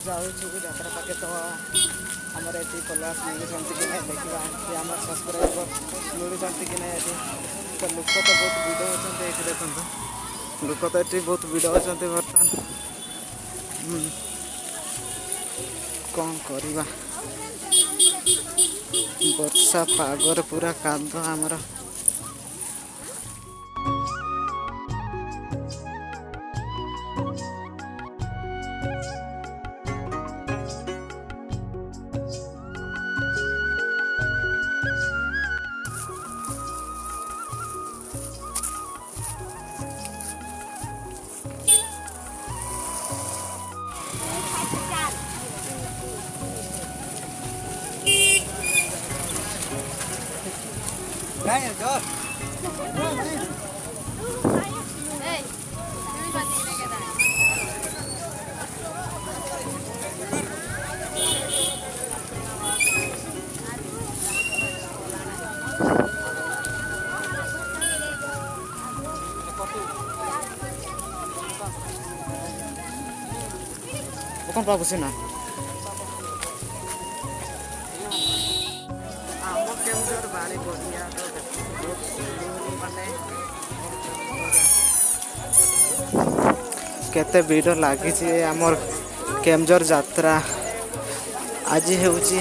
जाऊँ यात्रा पाखे तो आमर ये फलोअर्स मिलूँ कि ना देखा कि आम सब्सक्राइबर मिलूँ कि ना ये तो लोक तो बहुत भिड़ होते ये देखो लोक तो ये बहुत भिड़ होते बर्तमान कौन करवा वर्षा पागर पूरा काद आमर कौन पाबू सीना भारी बढ़िया केते भीड़ लगी आमर केमजोर यात्रा आज होची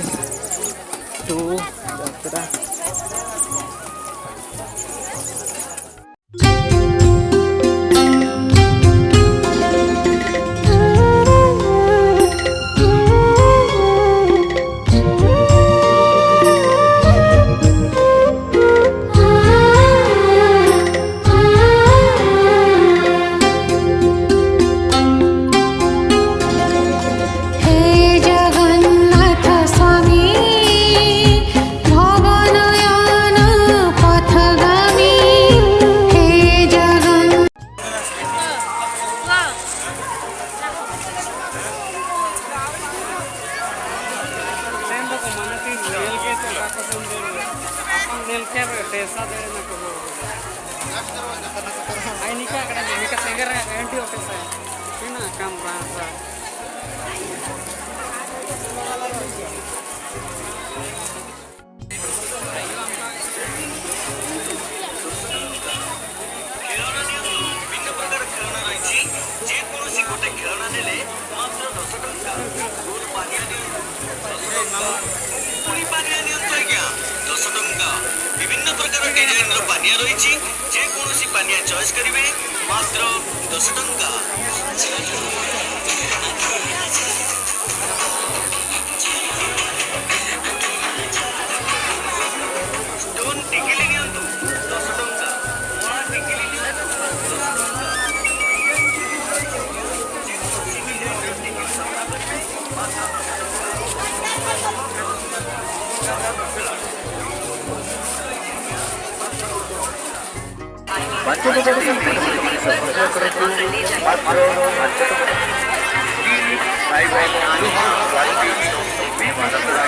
टू यात्रा विभिन्न प्रकार डिजाइन पानिया रही जेकोसी पानिया चॉइस करेंगे मात्र 10 टंका। स्टोन टिकिली नियंतु 10 टंका बड़ा टिकिली नियंतु 10 टंका। बच्चों को मात्र